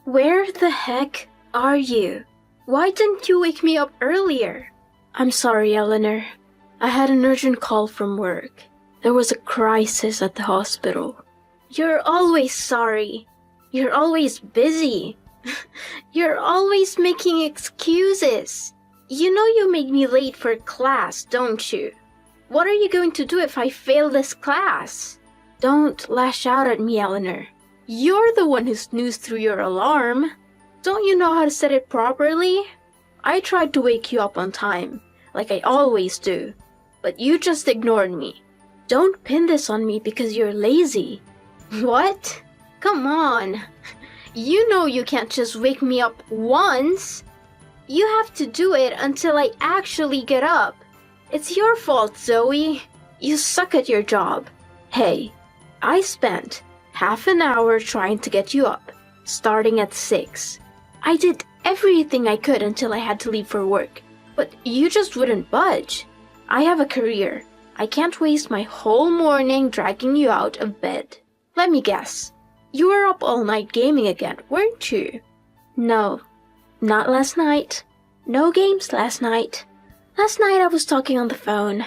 Where the heck are you? Why didn't you wake me up earlier? I'm sorry, Eleanor. I had an urgent call from work. There was a crisis at the hospital. You're always sorry. You're always busy. You're always making excuses. You know you made me late for class, don't you? What are you going to do if I fail this class? Don't lash out at me, Eleanor. You're the one who snoozed through your alarm. Don't you know how to set it properly? I tried to wake you up on time, like I always do, but you just ignored me. Don't pin this on me because you're lazy. What? Come on. You know you can't just wake me up once. You have to do it until I actually get up. It's your fault, Zoe. You suck at your job. Hey, I spent half an hour trying to get you up, starting at 6. I did everything I could until I had to leave for work, but you just wouldn't budge. I have a career. I can't waste my whole morning dragging you out of bed. Let me guess. You were up all night gaming again, weren't you? No, not last night. No games last night. Last night I was talking on the phone.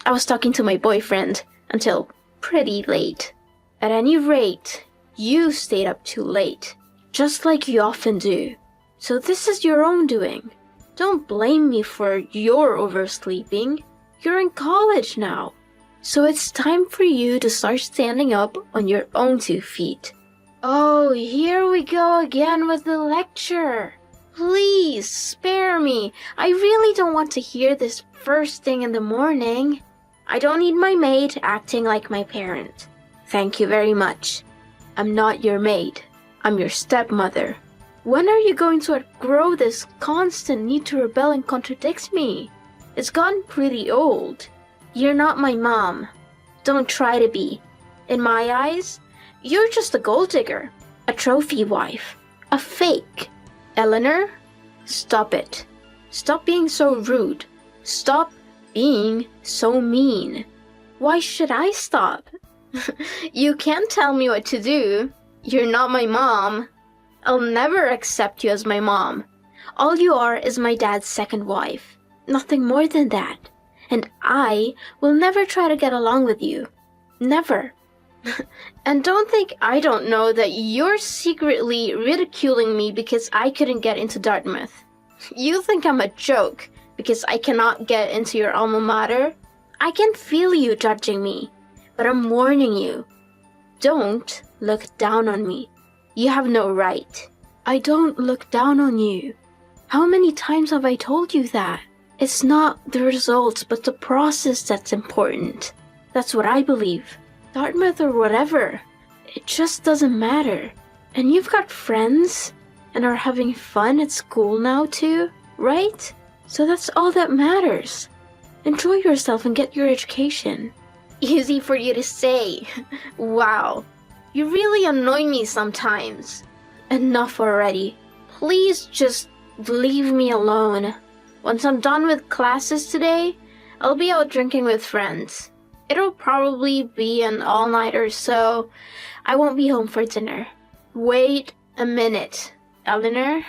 I was talking to my boyfriend until pretty late. At any rate, you stayed up too late, just like you often do. So this is your own doing. Don't blame me for your oversleeping. You're in college now. So it's time for you to start standing up on your own 2 feet. Oh, here we go again with the lecture. Please, spare me. I really don't want to hear this first thing in the morning. I don't need my maid acting like my parent. Thank you very much. I'm not your maid. I'm your stepmother. When are you going to outgrow this constant need to rebel and contradict me? It's gotten pretty old. You're not my mom. Don't try to be. In my eyes, you're just a gold digger, a trophy wife, a fake. Eleanor, stop it. Stop being so rude. Stop being so mean. Why should I stop? You can't tell me what to do. You're not my mom. I'll never accept you as my mom. All you are is my dad's second wife. Nothing more than that. And I will never try to get along with you. Never. And don't think I don't know that you're secretly ridiculing me because I couldn't get into Dartmouth. You think I'm a joke because I cannot get into your alma mater? I can feel you judging me, but I'm warning you. Don't look down on me. You have no right. I don't look down on you. How many times have I told you that? It's not the results, but the process that's important. That's what I believe. Dartmouth or whatever. It just doesn't matter. And you've got friends and are having fun at school now too, right? So that's all that matters. Enjoy yourself and get your education. Easy for you to say. Wow. You really annoy me sometimes. Enough already. Please just leave me alone. Once I'm done with classes today, I'll be out drinking with friends. It'll probably be an all-nighter, so I won't be home for dinner. Wait a minute, Eleanor.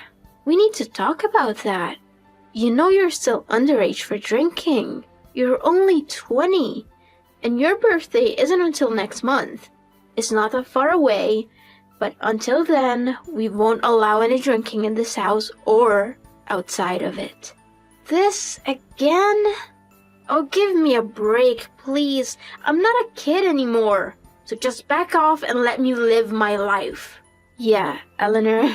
We need to talk about that. You know you're still underage for drinking. You're only 20, and your birthday isn't until next month. It's not that far away, but until then, we won't allow any drinking in this house or outside of it. This again? Oh, give me a break, please. I'm not a kid anymore. So just back off and let me live my life. Yeah, Eleanor,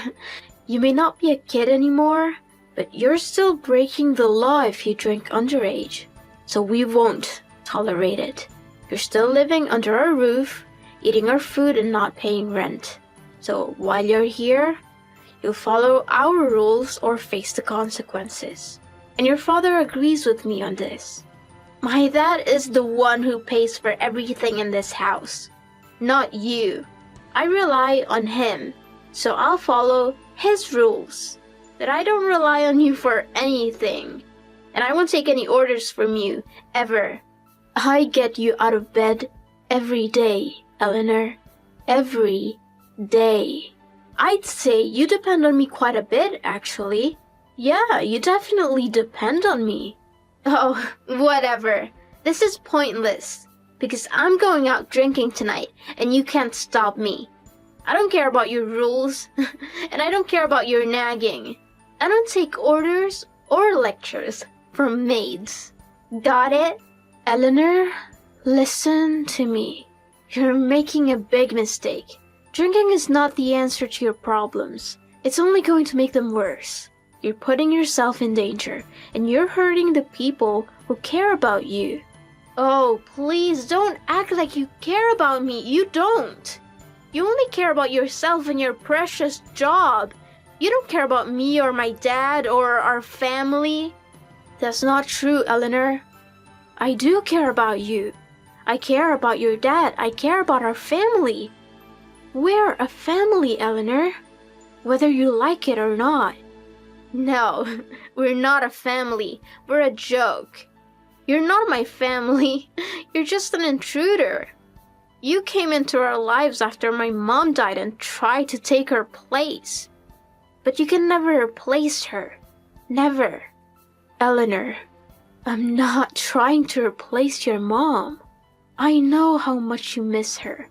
you may not be a kid anymore, but you're still breaking the law if you drink underage. So we won't tolerate it. You're still living under our roof, eating our food and not paying rent. So while you're here, you'll follow our rules or face the consequences. And your father agrees with me on this. My dad is the one who pays for everything in this house, not you. I rely on him, so I'll follow his rules. But I don't rely on you for anything. And I won't take any orders from you, ever. I get you out of bed every day, Eleanor. Every day. I'd say you depend on me quite a bit, actually. Yeah, you definitely depend on me. Oh, whatever. This is pointless. Because I'm going out drinking tonight, and you can't stop me. I don't care about your rules, and I don't care about your nagging. I don't take orders or lectures from maids. Got it? Eleanor, listen to me. You're making a big mistake. Drinking is not the answer to your problems. It's only going to make them worse. You're putting yourself in danger, and you're hurting the people who care about you. Oh, please don't act like you care about me. You don't. You only care about yourself and your precious job. You don't care about me or my dad or our family. That's not true, Eleanor. I do care about you. I care about your dad. I care about our family. We're a family, Eleanor. Whether you like it or not. No, we're not a family. We're a joke. You're not my family. You're just an intruder. You came into our lives after my mom died and tried to take her place. But you can never replace her. Never. Eleanor, I'm not trying to replace your mom. I know how much you miss her.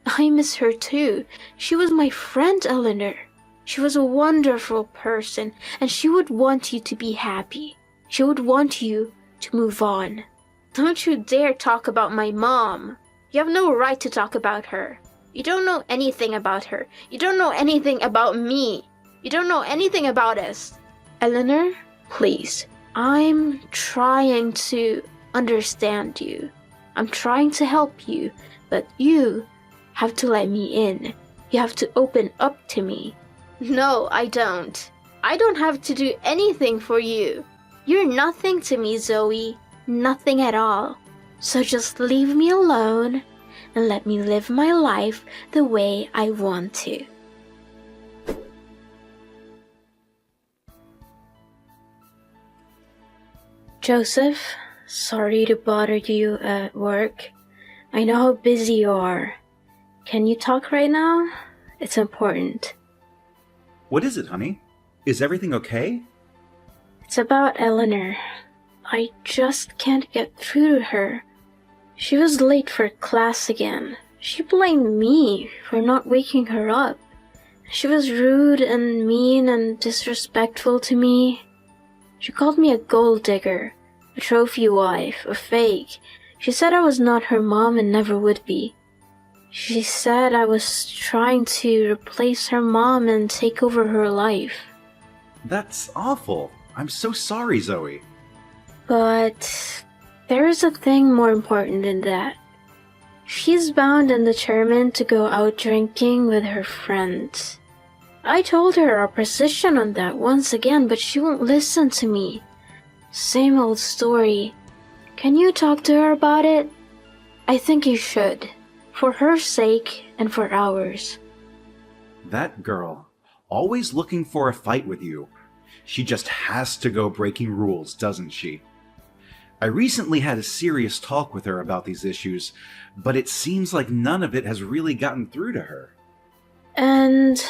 I miss her too. She was my friend, Eleanor. She was a wonderful person, and she would want you to be happy. She would want you to move on. Don't you dare talk about my mom. You have no right to talk about her. You don't know anything about her. You don't know anything about me. You don't know anything about us. Eleanor, please. I'm trying to understand you. I'm trying to help you, but you have to let me in. You have to open up to me. No, I don't. I don't have to do anything for you. You're nothing to me, Zoe. Nothing at all. So just leave me alone and let me live my life the way I want to. Joseph, sorry to bother you at work. I know how busy you are. Can you talk right now? It's important. What is it, honey? Is everything okay? It's about Eleanor. I just can't get through to her. She was late for class again. She blamed me for not waking her up. She was rude and mean and disrespectful to me. She called me a gold digger, a trophy wife, a fake. She said I was not her mom and never would be. She said I was trying to replace her mom and take over her life. That's awful. I'm so sorry, Zoe. But there is a thing more important than that. She's bound and determined to go out drinking with her friends. I told her our position on that once again, but she won't listen to me. Same old story. Can you talk to her about it? I think you should. For her sake and for ours. That girl, always looking for a fight with you. She just has to go breaking rules, doesn't she? I recently had a serious talk with her about these issues, but it seems like none of it has really gotten through to her. And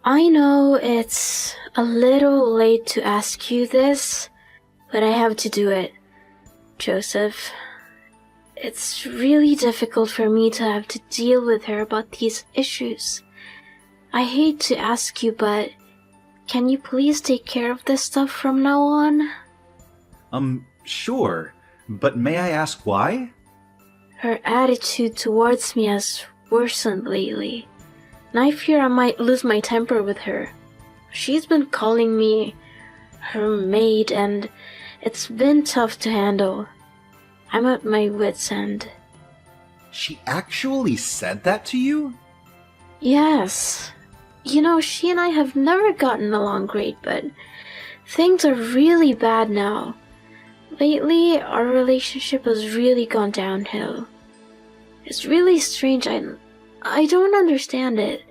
I know it's a little late to ask you this, but I have to do it. Joseph, it's really difficult for me to have to deal with her about these issues. I hate to ask you, but can you please take care of this stuff from now on? Sure, but may I ask why? Her attitude towards me has worsened lately, and I fear I might lose my temper with her. She's been calling me her maid, and it's been tough to handle. I'm at my wit's end. She actually said that to you? Yes. You know, she and I have never gotten along great, but things are really bad now. Lately, our relationship has really gone downhill. It's really strange. I don't understand it.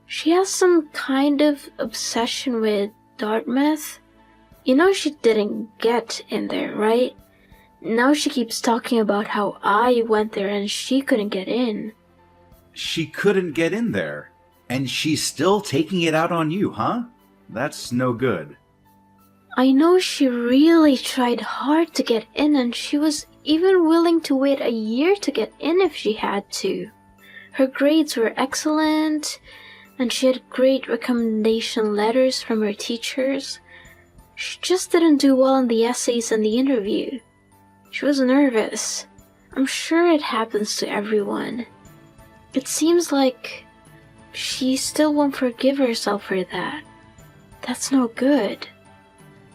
She has some kind of obsession with Dartmouth. You know she didn't get in there, right? Now she keeps talking about how I went there and she couldn't get in. She couldn't get in there, And she's still taking it out on you, huh? That's no good. I know she really tried hard to get in, and she was even willing to wait a year to get in if she had to. Her grades were excellent, and she had great recommendation letters from her teachers. She just didn't do well in the essays and the interview. She was nervous. I'm sure it happens to everyone. It seems like she still won't forgive herself for that. That's no good.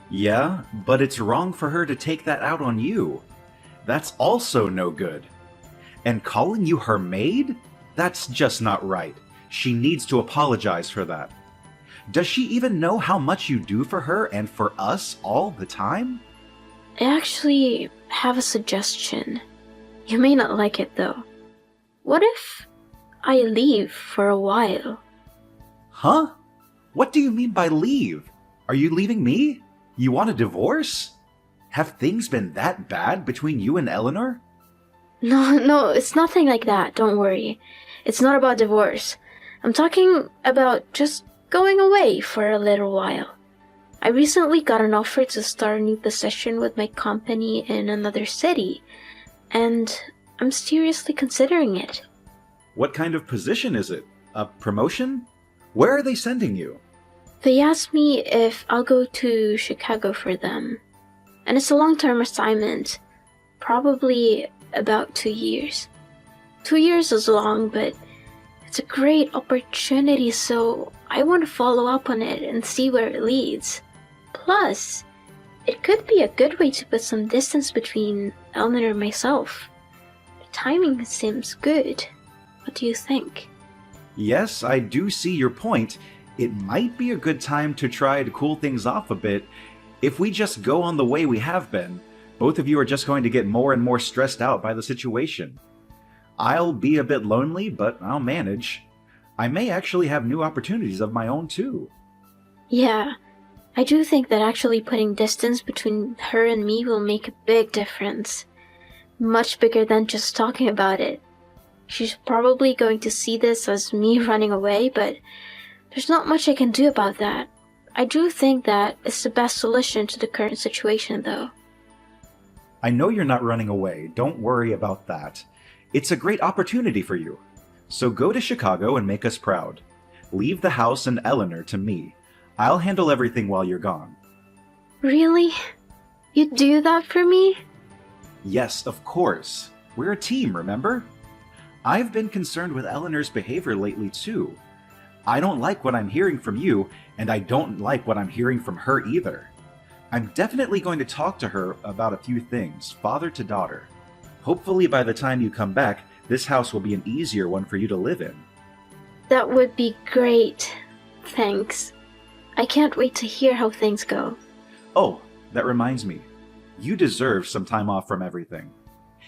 Yeah, but it's wrong for her to take that out on you. That's also no good. And calling you her maid? That's just not right. She needs to apologize for that. Does she even know how much you do for her and for us all the time? I actually have a suggestion. You may not like it though. What if I leave for a while? Huh? What do you mean by leave? Are you leaving me? You want a divorce? Have things been that bad between you and Eleanor? No, it's nothing like that, don't worry. It's not about divorce. I'm talking about just going away for a little while. I recently got an offer to start a new position with my company in another city, and I'm seriously considering it. What kind of position is it? A promotion? Where are they sending you? They asked me if I'll go to Chicago for them, and it's a long-term assignment, probably about 2 years. 2 years is long, but it's a great opportunity, so I want to follow up on it and see where it leads. Plus, it could be a good way to put some distance between Eleanor and myself. The timing seems good. What do you think? Yes, I do see your point. It might be a good time to try to cool things off a bit. If we just go on the way we have been, both of you are just going to get more and more stressed out by the situation. I'll be a bit lonely, but I'll manage. I may actually have new opportunities of my own too. Yeah, I do think that actually putting distance between her and me will make a big difference. Much bigger than just talking about it. She's probably going to see this as me running away, but there's not much I can do about that. I do think that it's the best solution to the current situation, though. I know you're not running away. Don't worry about that. It's a great opportunity for you. So go to Chicago and make us proud. Leave the house and Eleanor to me. I'll handle everything while you're gone. Really? You'd do that for me? Yes, of course. We're a team, remember? I've been concerned with Eleanor's behavior lately, too. I don't like what I'm hearing from you, and I don't like what I'm hearing from her either. I'm definitely going to talk to her about a few things, father to daughter. Hopefully by the time you come back, this house will be an easier one for you to live in. That would be great. Thanks. I can't wait to hear how things go. Oh, that reminds me. You deserve some time off from everything.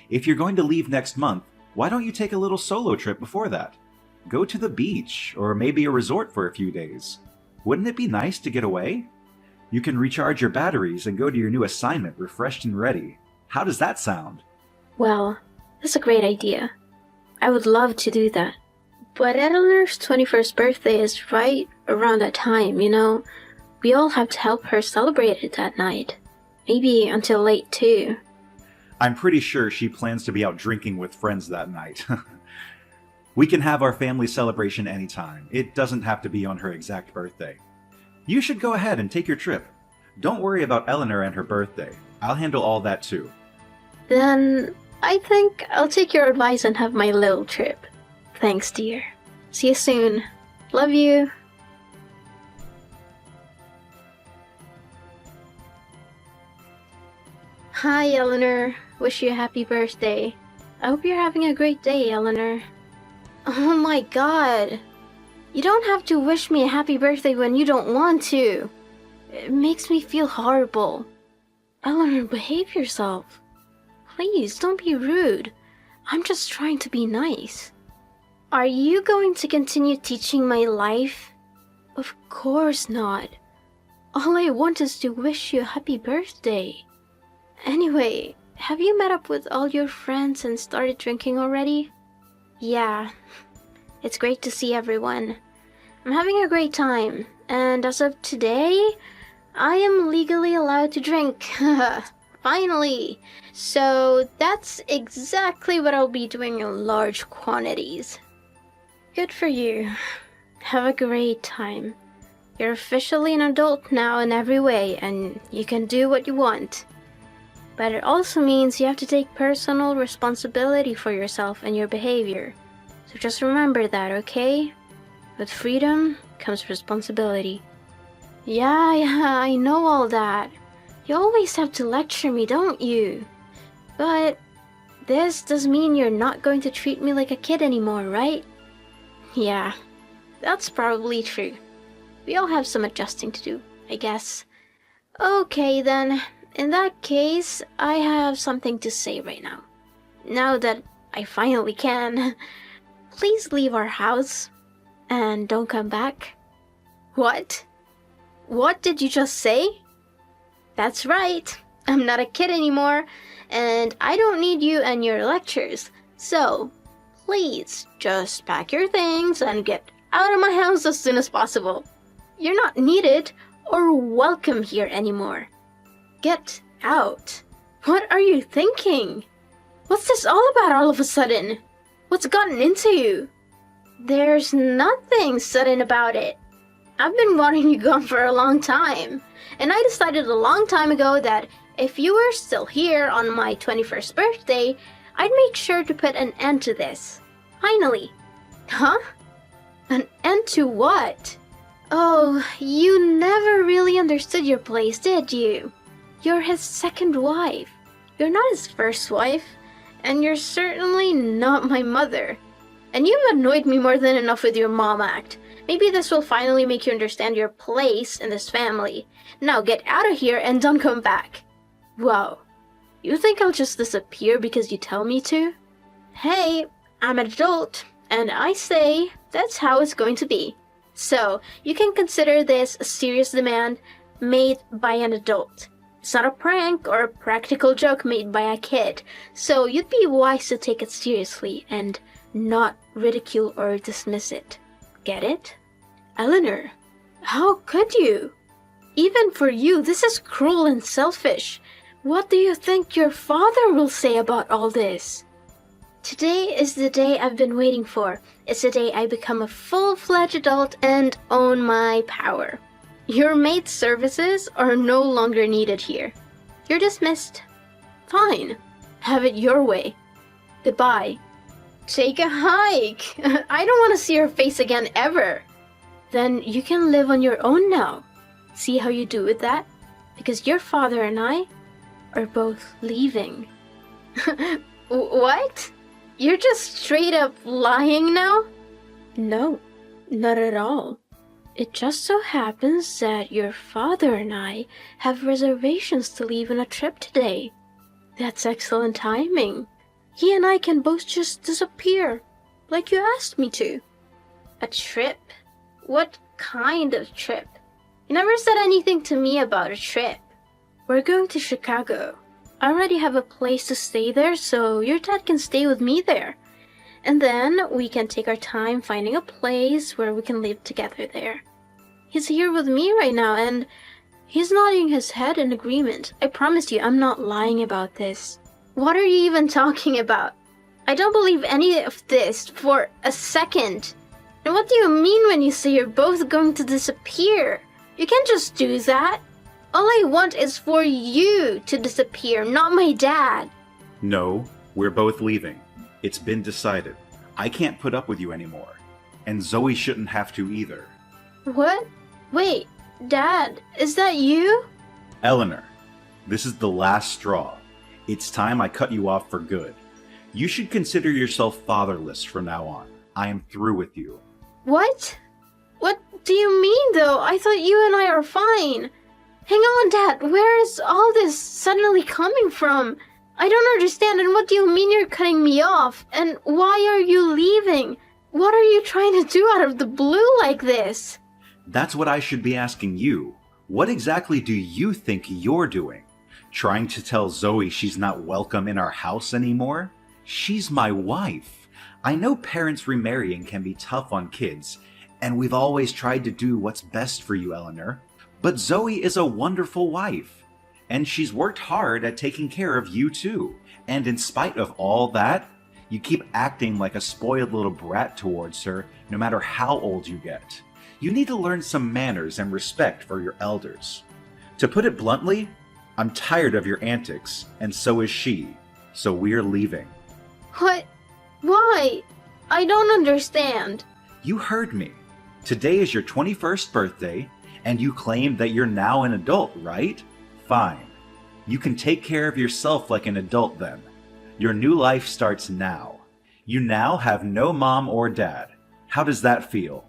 If you're going to leave next month, why don't you take a little solo trip before that? Go to the beach, or maybe a resort for a few days. Wouldn't it be nice to get away? You can recharge your batteries and go to your new assignment refreshed and ready. How does that sound? Well, that's a great idea. I would love to do that. But Eleanor's 21st birthday is right around that time, you know? We all have to help her celebrate it that night. Maybe until late, too. I'm pretty sure she plans to be out drinking with friends that night. We can have our family celebration anytime. It doesn't have to be on her exact birthday. You should go ahead and take your trip. Don't worry about Eleanor and her birthday. I'll handle all that too. Then I think I'll take your advice and have my little trip. Thanks, dear. See you soon. Love you. Hi, Eleanor. Wish you a happy birthday. I hope you're having a great day, Eleanor. Oh my god. You don't have to wish me a happy birthday when you don't want to. It makes me feel horrible. Eleanor, behave yourself. Please, don't be rude. I'm just trying to be nice. Are you going to continue teaching my life? Of course not. All I want is to wish you a happy birthday. Anyway, have you met up with all your friends and started drinking already? Yeah, it's great to see everyone. I'm having a great time, and as of today, I am legally allowed to drink. Finally! So that's exactly what I'll be doing in large quantities. Good for you. Have a great time. You're officially an adult now in every way, and you can do what you want. But it also means you have to take personal responsibility for yourself and your behavior. So just remember that, okay? With freedom comes responsibility. Yeah, I know all that. You always have to lecture me, don't you? But this does mean you're not going to treat me like a kid anymore, right? Yeah, that's probably true. We all have some adjusting to do, I guess. Okay then, in that case, I have something to say right now. Now that I finally can, please leave our house and don't come back. What? What did you just say? That's right, I'm not a kid anymore, and I don't need you and your lectures. So, please just pack your things and get out of my house as soon as possible. You're not needed or welcome here anymore. Get out. What are you thinking? What's this all about all of a sudden? What's gotten into you? There's nothing sudden about it. I've been wanting you gone for a long time, and I decided a long time ago that if you were still here on my 21st birthday, I'd make sure to put an end to this. Finally. Huh? An end to what? Oh, you never really understood your place, did you? You're his second wife. You're not his first wife, and you're certainly not my mother. And you've annoyed me more than enough with your mom act. Maybe this will finally make you understand your place in this family. Now get out of here and don't come back. Whoa. You think I'll just disappear because you tell me to? Hey, I'm an adult, and I say that's how it's going to be. So, you can consider this a serious demand made by an adult. It's not a prank or a practical joke made by a kid, so you'd be wise to take it seriously and not ridicule or dismiss it. Get it? Eleanor, how could you? Even for you, this is cruel and selfish. What do you think your father will say about all this? Today is the day I've been waiting for. It's the day I become a full-fledged adult and own my power. Your maid services are no longer needed here. You're dismissed. Fine. Have it your way. Goodbye. Take a hike. I don't want to see your face again ever. Then you can live on your own now. See how you do with that? Because your father and I are both leaving. What? You're just straight up lying now? No, not at all. It just so happens that your father and I have reservations to leave on a trip today. That's excellent timing. He and I can both just disappear, like you asked me to. A trip? What kind of trip? You never said anything to me about a trip. We're going to Chicago. I already have a place to stay there, so your dad can stay with me there. And then we can take our time finding a place where we can live together there. He's here with me right now, and he's nodding his head in agreement. I promise you, I'm not lying about this. What are you even talking about? I don't believe any of this for a second. And what do you mean when you say you're both going to disappear? You can't just do that. All I want is for you to disappear, not my dad. No, we're both leaving. It's been decided. I can't put up with you anymore. And Zoe shouldn't have to either. What? Wait, Dad, is that you? Eleanor, this is the last straw. It's time I cut you off for good. You should consider yourself fatherless from now on. I am through with you. What? What do you mean, though? I thought you and I are fine. Hang on, Dad. Where is all this suddenly coming from? I don't understand, and what do you mean you're cutting me off? And why are you leaving? What are you trying to do out of the blue like this? That's what I should be asking you. What exactly do you think you're doing? Trying to tell Zoe she's not welcome in our house anymore? She's my wife. I know parents remarrying can be tough on kids, and we've always tried to do what's best for you, Eleanor. But Zoe is a wonderful wife, and she's worked hard at taking care of you too. And in spite of all that, you keep acting like a spoiled little brat towards her, no matter how old you get. You need to learn some manners and respect for your elders. To put it bluntly, I'm tired of your antics, and so is she. So we're leaving. What? Why? I don't understand. You heard me. Today is your 21st birthday, and you claim that you're now an adult, right? Fine. You can take care of yourself like an adult then. Your new life starts now. You now have no mom or dad. How does that feel?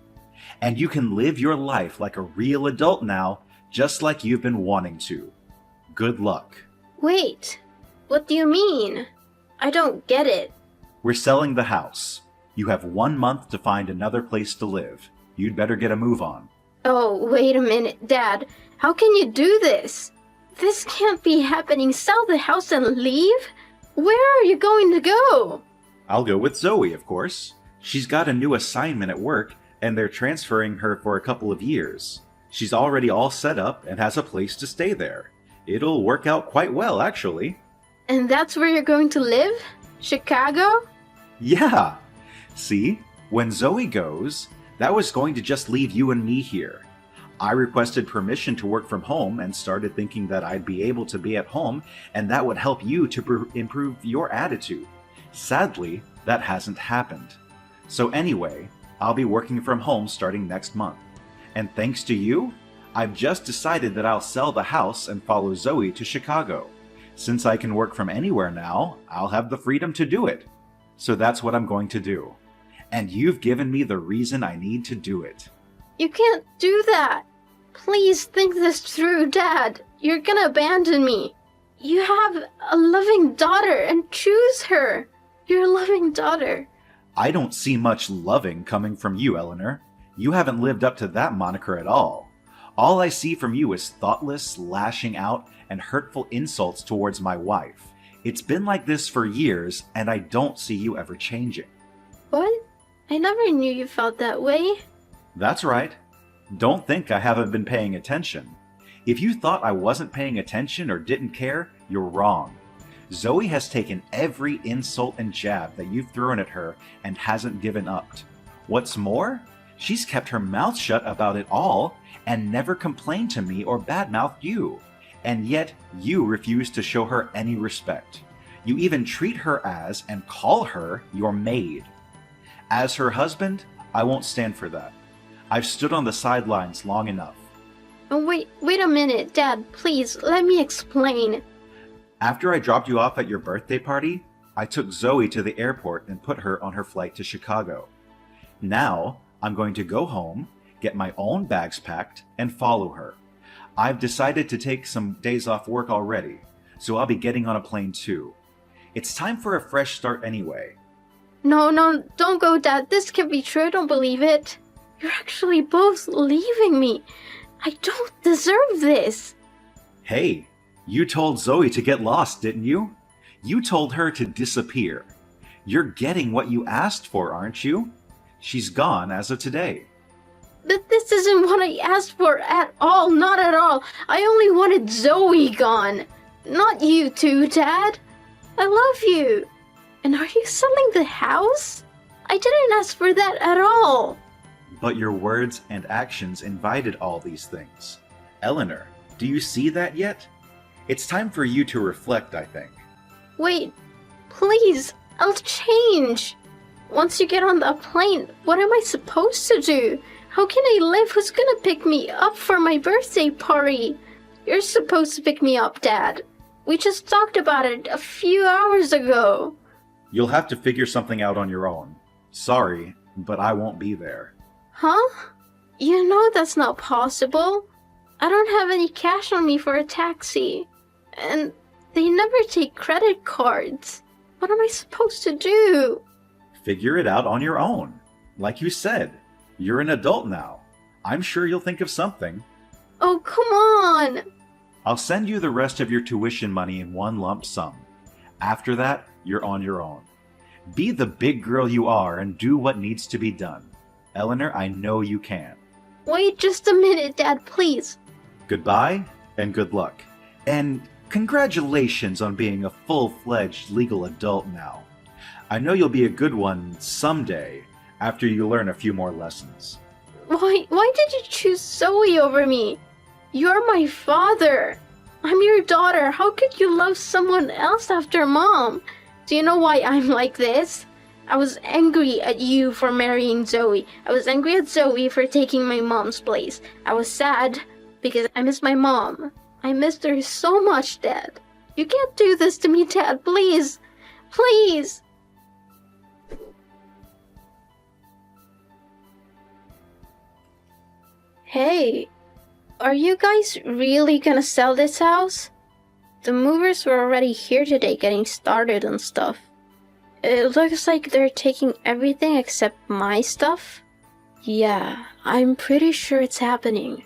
And you can live your life like a real adult now, just like you've been wanting to. Good luck. Wait, what do you mean? I don't get it. We're selling the house. You have 1 month to find another place to live. You'd better get a move on. Oh, wait a minute, Dad. How can you do this? This can't be happening. Sell the house and leave? Where are you going to go? I'll go with Zoe, of course. She's got a new assignment at work, and they're transferring her for a couple of years. She's already all set up and has a place to stay there. It'll work out quite well, actually. And that's where you're going to live? Chicago? Yeah! See, when Zoe goes, that was going to just leave you and me here. I requested permission to work from home and started thinking that I'd be able to be at home and that would help you to improve your attitude. Sadly, that hasn't happened. So anyway, I'll be working from home starting next month. And thanks to you, I've just decided that I'll sell the house and follow Zoe to Chicago. Since I can work from anywhere now, I'll have the freedom to do it. So that's what I'm going to do. And you've given me the reason I need to do it. You can't do that. Please think this through, Dad. You're gonna abandon me. You have a loving daughter and choose her. Your loving daughter. I don't see much loving coming from you, Eleanor. You haven't lived up to that moniker at all. All I see from you is thoughtless lashing out and hurtful insults towards my wife. It's been like this for years, and I don't see you ever changing. What? I never knew you felt that way. That's right. Don't think I haven't been paying attention. If you thought I wasn't paying attention or didn't care, you're wrong. Zoe has taken every insult and jab that you've thrown at her and hasn't given up. What's more, she's kept her mouth shut about it all and never complained to me or badmouthed you. And yet, you refuse to show her any respect. You even treat her as and call her your maid. As her husband, I won't stand for that. I've stood on the sidelines long enough. Oh, wait a minute, Dad. Please, let me explain. After I dropped you off at your birthday party, I took Zoe to the airport and put her on her flight to Chicago. Now, I'm going to go home, get my own bags packed, and follow her. I've decided to take some days off work already, so I'll be getting on a plane too. It's time for a fresh start anyway. No, don't go, Dad. This can't be true. I don't believe it. You're actually both leaving me. I don't deserve this. Hey, you told Zoe to get lost, didn't you? You told her to disappear. You're getting what you asked for, aren't you? She's gone as of today. But this isn't what I asked for at all. Not at all. I only wanted Zoe gone. Not you two, Dad. I love you. And are you selling the house? I didn't ask for that at all. But your words and actions invited all these things. Eleanor, do you see that yet? It's time for you to reflect, I think. Wait, please, I'll change. Once you get on the plane, what am I supposed to do? How can I live? Who's gonna pick me up for my birthday party? You're supposed to pick me up, Dad. We just talked about it a few hours ago. You'll have to figure something out on your own. Sorry, but I won't be there. Huh? You know that's not possible. I don't have any cash on me for a taxi. And they never take credit cards. What am I supposed to do? Figure it out on your own. Like you said, you're an adult now. I'm sure you'll think of something. Oh, come on! I'll send you the rest of your tuition money in one lump sum. After that, you're on your own. Be the big girl you are and do what needs to be done. Eleanor, I know you can. Wait just a minute, Dad, please. Goodbye, and good luck. And congratulations on being a full-fledged legal adult now. I know you'll be a good one someday, after you learn a few more lessons. Why did you choose Zoe over me? You're my father. I'm your daughter. How could you love someone else after Mom? Do you know why I'm like this? I was angry at you for marrying Zoe. I was angry at Zoe for taking my mom's place. I was sad because I miss my mom. I missed her so much, Dad. You can't do this to me, Dad. Please. Please. Hey, are you guys really gonna sell this house? The movers were already here today getting started on stuff. It looks like they're taking everything except my stuff. Yeah, I'm pretty sure it's happening.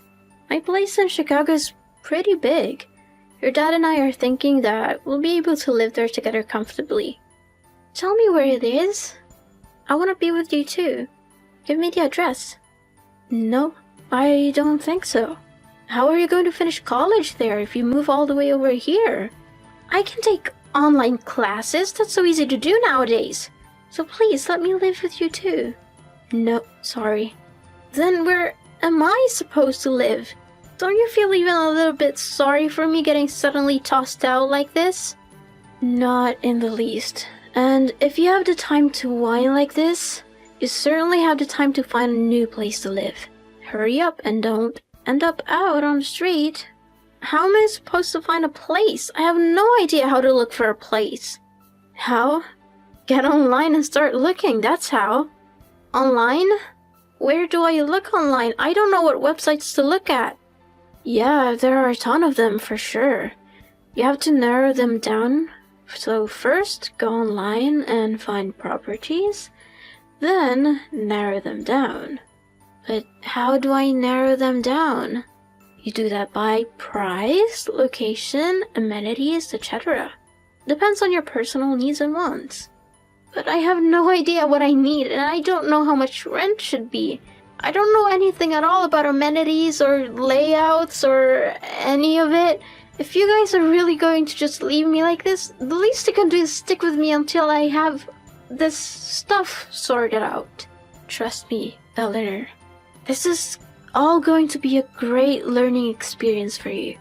My place in Chicago is pretty big. Your dad and I are thinking that we'll be able to live there together comfortably. Tell me where it is. I want to be with you too. Give me the address. No, I don't think so. How are you going to finish college there if you move all the way over here? I can take online classes. That's so easy to do nowadays. So please let me live with you too. No, sorry. Then where am I supposed to live? Don't you feel even a little bit sorry for me getting suddenly tossed out like this? Not in the least. And if you have the time to whine like this, you certainly have the time to find a new place to live. Hurry up and don't end up out on the street. How am I supposed to find a place? I have no idea how to look for a place. How? Get online and start looking, that's how. Online? Where do I look online? I don't know what websites to look at. Yeah, there are a ton of them for sure. You have to narrow them down. So first, go online and find properties, then narrow them down. But how do I narrow them down? You do that by price, location, amenities, etc. Depends on your personal needs and wants. But I have no idea what I need, and I don't know how much rent should be. I don't know anything at all about amenities or layouts or any of it. If you guys are really going to just leave me like this, the least you can do is stick with me until I have this stuff sorted out. Trust me, Eleanor. This is all going to be a great learning experience for you.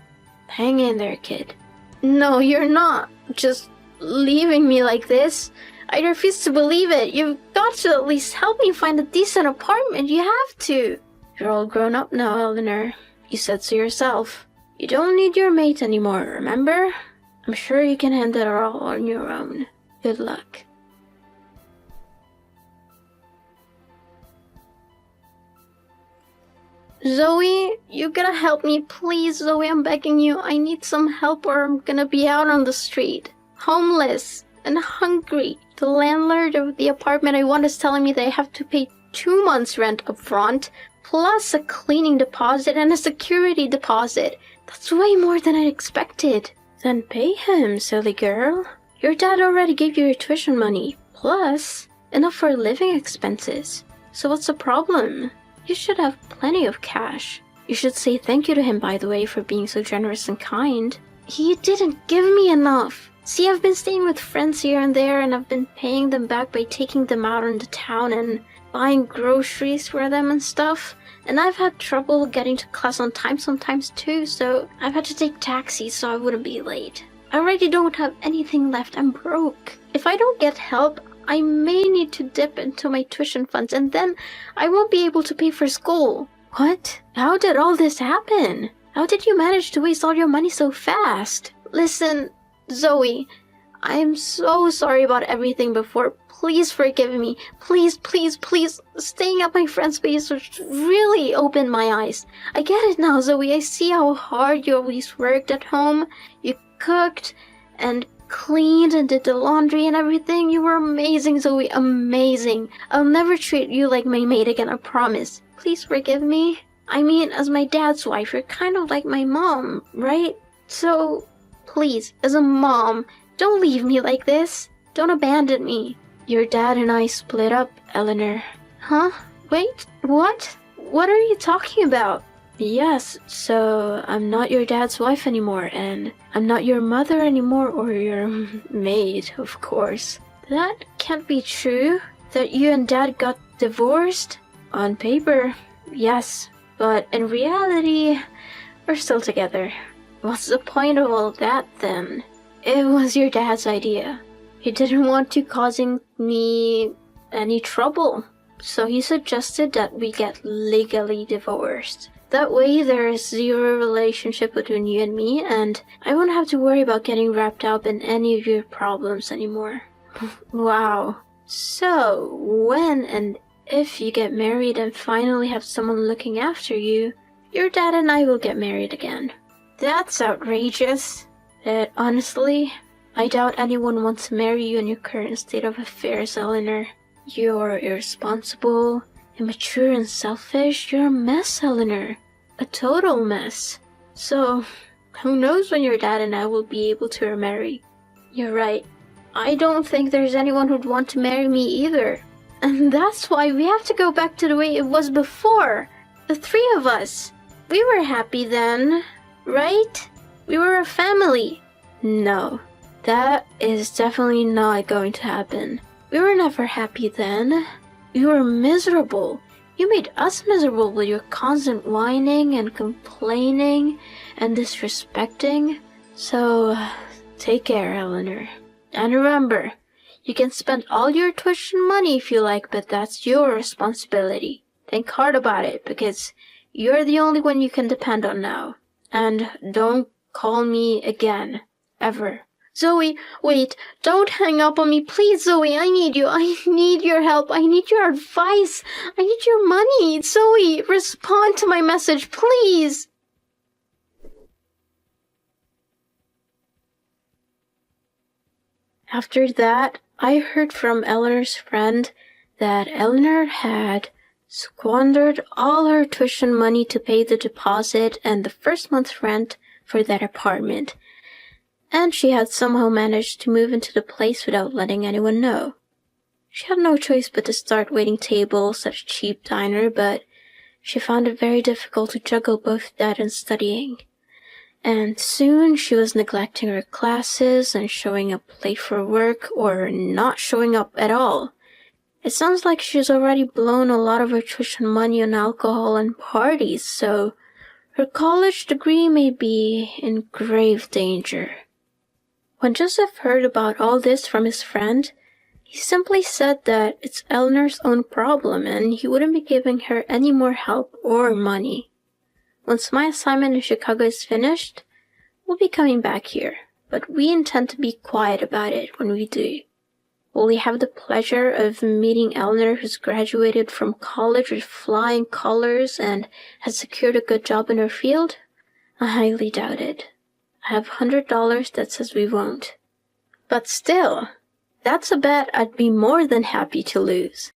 Hang in there, kid. No, you're not just leaving me like this. I refuse to believe it. You've got to at least help me find a decent apartment. You have to. You're all grown up now, Eleanor. You said so yourself. You don't need your mate anymore, remember? I'm sure you can handle it all on your own. Good luck. Zoe, you gotta help me, please, Zoe, I'm begging you. I need some help or I'm gonna be out on the street. Homeless and hungry. The landlord of the apartment I want is telling me that I have to pay 2 months' rent up front, plus a cleaning deposit and a security deposit. That's way more than I expected. Then pay him, silly girl. Your dad already gave you your tuition money, plus enough for living expenses. So what's the problem? You should have plenty of cash. You should say thank you to him, by the way, for being so generous and kind. He didn't give me enough. See, I've been staying with friends here and there, and I've been paying them back by taking them out into town and buying groceries for them and stuff. And I've had trouble getting to class on time sometimes too, so I've had to take taxis so I wouldn't be late. I already don't have anything left. I'm broke. If I don't get help, I may need to dip into my tuition funds, and then I won't be able to pay for school. What? How did all this happen? How did you manage to waste all your money so fast? Listen, Zoe, I am so sorry about everything before. Please forgive me. Please, please, please. Staying at my friend's place really opened my eyes. I get it now, Zoe. I see how hard you always worked at home. You cooked and cleaned and did the laundry and everything. You were amazing, Zoe. Amazing. I'll never treat you like my maid again, I promise. Please forgive me. I mean, as my dad's wife, you're kind of like my mom, right? So, please, as a mom, don't leave me like this. Don't abandon me. Your dad and I split up, Eleanor. Huh? Wait, what? What are you talking about? Yes, so I'm not your dad's wife anymore, and I'm not your mother anymore, or your maid, of course. That can't be true. That you and Dad got divorced? On paper, yes, but in reality, we're still together. What's the point of all that, then? It was your dad's idea. He didn't want you causing me any trouble, so he suggested that we get legally divorced. That way, there is zero relationship between you and me, and I won't have to worry about getting wrapped up in any of your problems anymore. Wow. So, when and if you get married and finally have someone looking after you, your dad and I will get married again. That's outrageous. But honestly, I doubt anyone wants to marry you in your current state of affairs, Eleanor. You're irresponsible, immature and selfish. You're a mess, Eleanor. A total mess. So, who knows when your dad and I will be able to remarry. You're right. I don't think there's anyone who'd want to marry me either. And that's why we have to go back to the way it was before. The three of us. We were happy then, right? We were a family. No, that is definitely not going to happen. We were never happy then. We were miserable. You made us miserable with your constant whining and complaining and disrespecting. So, take care, Eleanor. And remember, you can spend all your tuition money if you like, but that's your responsibility. Think hard about it, because you're the only one you can depend on now. And don't call me again. Ever. Zoe, wait, don't hang up on me. Please, Zoe, I need you. I need your help. I need your advice. I need your money. Zoe, respond to my message, please. After that, I heard from Eleanor's friend that Eleanor had squandered all her tuition money to pay the deposit and the first month's rent for that apartment. And she had somehow managed to move into the place without letting anyone know. She had no choice but to start waiting tables at a cheap diner, but she found it very difficult to juggle both that and studying. And soon she was neglecting her classes and showing up late for work or not showing up at all. It sounds like she's already blown a lot of her tuition money on alcohol and parties, so her college degree may be in grave danger. When Joseph heard about all this from his friend, he simply said that it's Eleanor's own problem and he wouldn't be giving her any more help or money. Once my assignment in Chicago is finished, we'll be coming back here, but we intend to be quiet about it when we do. Will we have the pleasure of meeting Eleanor, who's graduated from college with flying colors and has secured a good job in her field? I highly doubt it. I have $100 that says we won't. But still, that's a bet I'd be more than happy to lose.